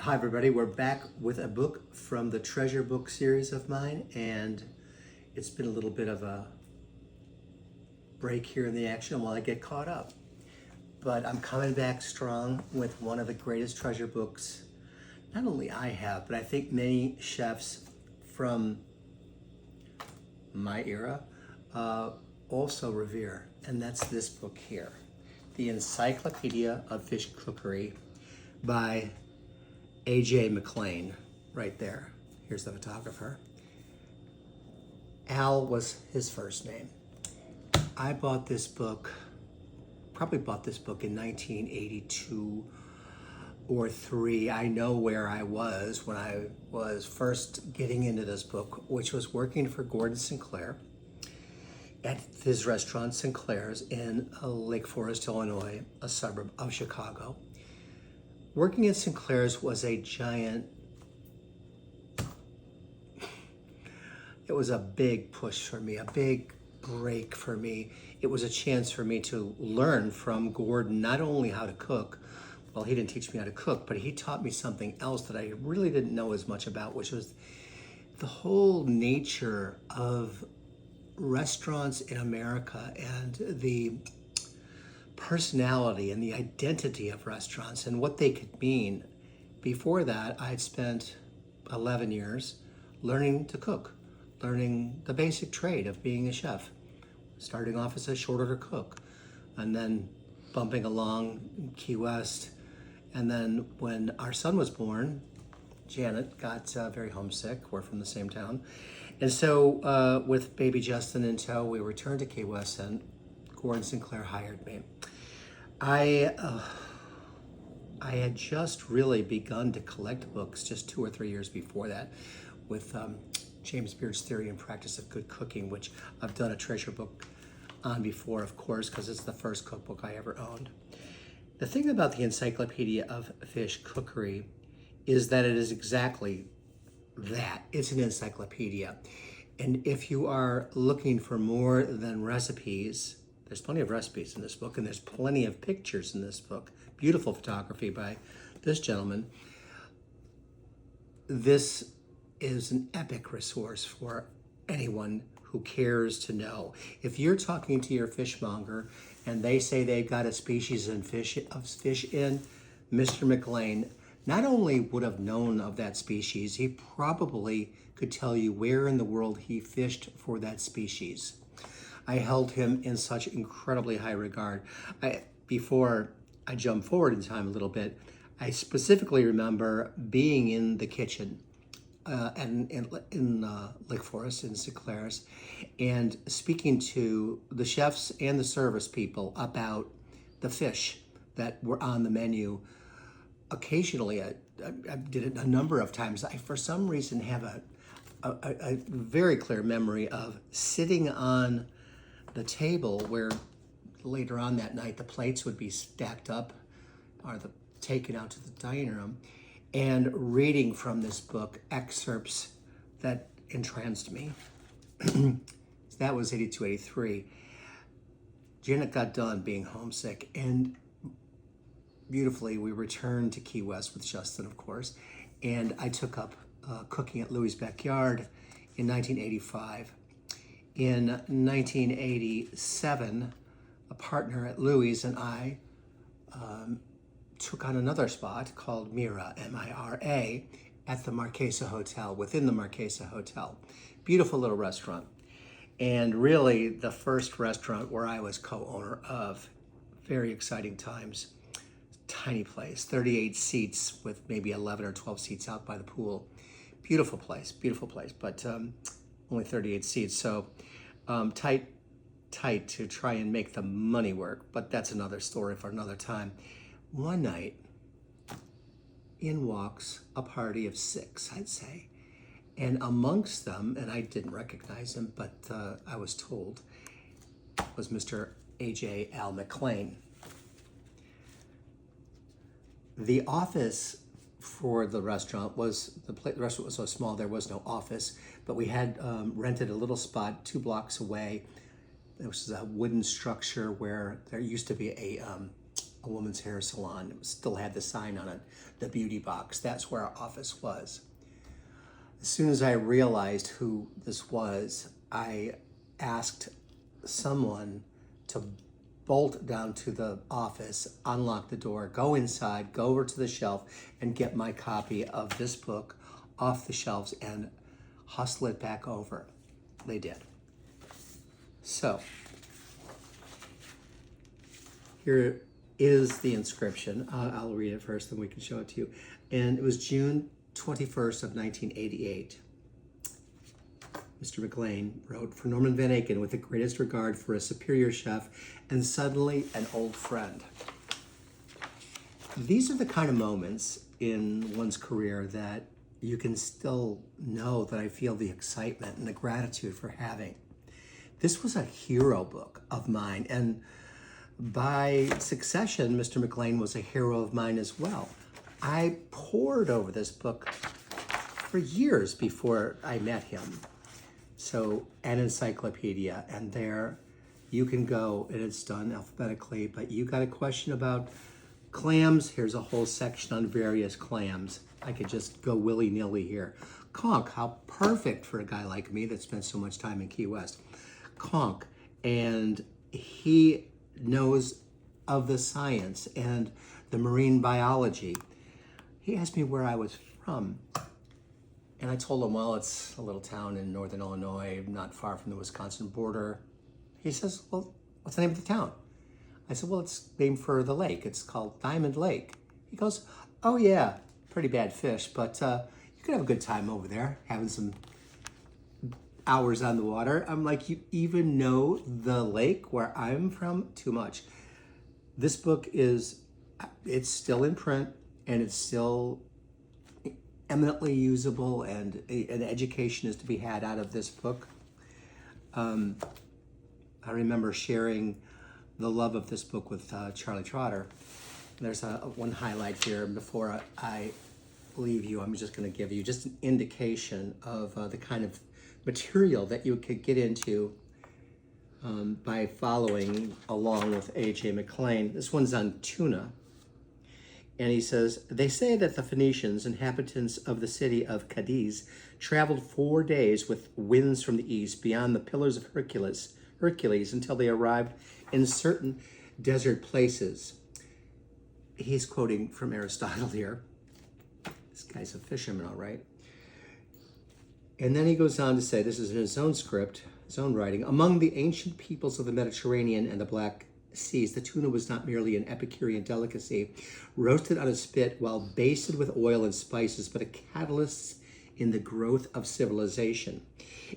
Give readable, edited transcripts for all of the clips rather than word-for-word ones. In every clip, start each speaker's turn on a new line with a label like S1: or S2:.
S1: Hi, everybody. We're back with a book from the treasure book series of mine, and it's been a little bit of a break here in the action while I get caught up. But I'm coming back strong with one of the greatest treasure books, not only I have, but I think many chefs from my era also revere, and that's this book here, The Encyclopedia of Fish Cookery by McClane, right there. Here's the photographer. Al was his first name. I bought this book, probably bought this book in 1982 or 3. I know where I was when I was first getting into this book, which was working for Gordon Sinclair at his restaurant Sinclair's in Lake Forest, Illinois, a suburb of Chicago. Working at Sinclair's was a giant, it was a big push for me, a big break for me. It was a chance for me to learn from Gordon not only how to cook, well, he didn't teach me how to cook, but he taught me something else that I really didn't know as much about, which was the whole nature of restaurants in America and the personality and the identity of restaurants and what they could mean. Before that, I'd spent 11 years learning to cook, learning the basic trade of being a chef, starting off as a short order cook, and then bumping along in Key West. And then when our son was born, Janet got very homesick. We're from the same town. And so with baby Justin in tow, we returned to Key West, and Gordon Sinclair hired me. I had just really begun to collect books just 2 or 3 years before that with James Beard's Theory and Practice of Good Cooking, which I've done a treasure book on before, of course, because it's the first cookbook I ever owned. The thing about the Encyclopedia of Fish Cookery is that it is exactly that. It's an encyclopedia. And if you are looking for more than recipes, there's plenty of recipes in this book, and there's plenty of pictures in this book. Beautiful photography by this gentleman. This is an epic resource for anyone who cares to know. If you're talking to your fishmonger and they say they've got a species of fish in, Mr. McClane not only would have known of that species, he probably could tell you where in the world he fished for that species. I held him in such incredibly high regard. Before I jump forward in time a little bit, I specifically remember being in the kitchen in Lake Forest in Sinclair's and speaking to the chefs and the service people about the fish that were on the menu. Occasionally, I did it a number of times. I, for some reason, have a very clear memory of sitting on the table where later on that night the plates would be stacked up or taken out to the dining room and reading from this book excerpts that entranced me. That was 82, 83. Janet got done being homesick, and beautifully we returned to Key West with Justin, of course, and I took up cooking at Louis' Backyard in 1985. In 1987, a partner at Louis and I took on another spot called Mira, M-I-R-A, at the Marquesa Hotel, within the Marquesa Hotel. Beautiful little restaurant. And really the first restaurant where I was co-owner of. Very exciting times. Tiny place, 38 seats with maybe 11 or 12 seats out by the pool. Beautiful place, but only 38 seats. So tight to try and make the money work, but that's another story for another time. One night, in walks a party of 6, I'd say. And amongst them, and I didn't recognize him, but I was told, was Mr. Al McClane. The office for the restaurant was, the restaurant was so small there was no office, but we had rented a little spot 2 blocks away. It was a wooden structure where there used to be a a woman's hair salon. It still had the sign on it, the beauty box. That's where our office was. As soon as I realized who this was, I asked someone to bolt down to the office, unlock the door, go inside, go over to the shelf, and get my copy of this book off the shelves and hustle it back over. They did. So, here is the inscription. I'll read it first, then we can show it to you. And it was June 21st of 1988. Mr. McClane wrote, "For Norman Van Aken, with the greatest regard for a superior chef and suddenly an old friend." These are the kind of moments in one's career that you can still know that I feel the excitement and the gratitude for having. This was a hero book of mine, and by succession, Mr. McClane was a hero of mine as well. I pored over this book for years before I met him. So, an encyclopedia, and there you can go, and it's done alphabetically, but you got a question about clams, here's a whole section on various clams. I could just go willy-nilly here. Conch, how perfect for a guy like me that spent so much time in Key West. Conch, and he knows of the science and the marine biology. He asked me where I was from. And I told him, well, it's a little town in northern Illinois, not far from the Wisconsin border. He says, well, what's the name of the town? I said, well, it's named for the lake. It's called Diamond Lake. He goes, oh yeah, pretty bad fish, but you could have a good time over there, having some hours on the water. I'm like, you even know the lake where I'm from? Too much. This book it's still in print, and it's still eminently usable, and an education is to be had out of this book. I remember sharing the love of this book with Charlie Trotter. There's one highlight here. Before I leave you, I'm just going to give you just an indication of the kind of material that you could get into by following along with A.J. McClane. This one's on tuna. And he says, they say that the Phoenicians, inhabitants of the city of Cadiz, traveled 4 days with winds from the east beyond the Pillars of Hercules until they arrived in certain desert places. He's quoting from Aristotle here. This guy's a fisherman, all right. And then he goes on to say, this is in his own script, his own writing, among the ancient peoples of the Mediterranean and the Black Seas, the tuna was not merely an Epicurean delicacy, roasted on a spit while basted with oil and spices, but a catalyst in the growth of civilization.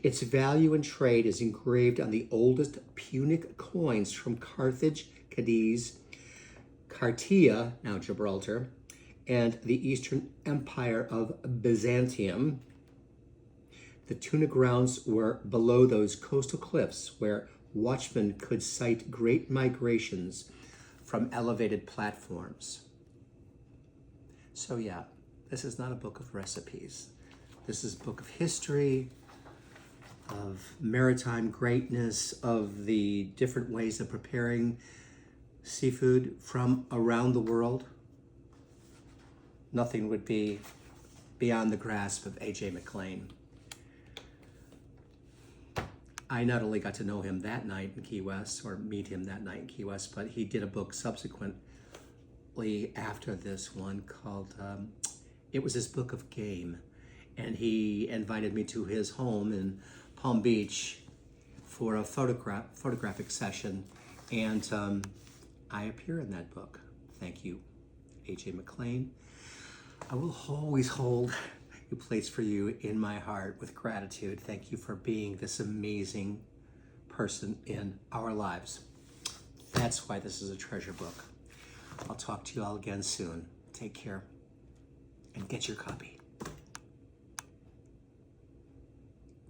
S1: Its value in trade is engraved on the oldest Punic coins from Carthage, Cadiz, Cartia, now Gibraltar, and the Eastern Empire of Byzantium. The tuna grounds were below those coastal cliffs where watchmen could sight great migrations from elevated platforms. So yeah, this is not a book of recipes. This is a book of history, of maritime greatness, of the different ways of preparing seafood from around the world. Nothing would be beyond the grasp of A.J. McClane. I not only got to know him that night in Key West, or meet him that night in Key West, but he did a book subsequently after this one called, it was his book of game. And he invited me to his home in Palm Beach for a photographic session. And I appear in that book. Thank you, A.J. McClane. I will always hold a place for you in my heart with gratitude. Thank you for being this amazing person in our lives. That's why this is a treasure book. I'll talk to you all again soon. Take care and get your copy.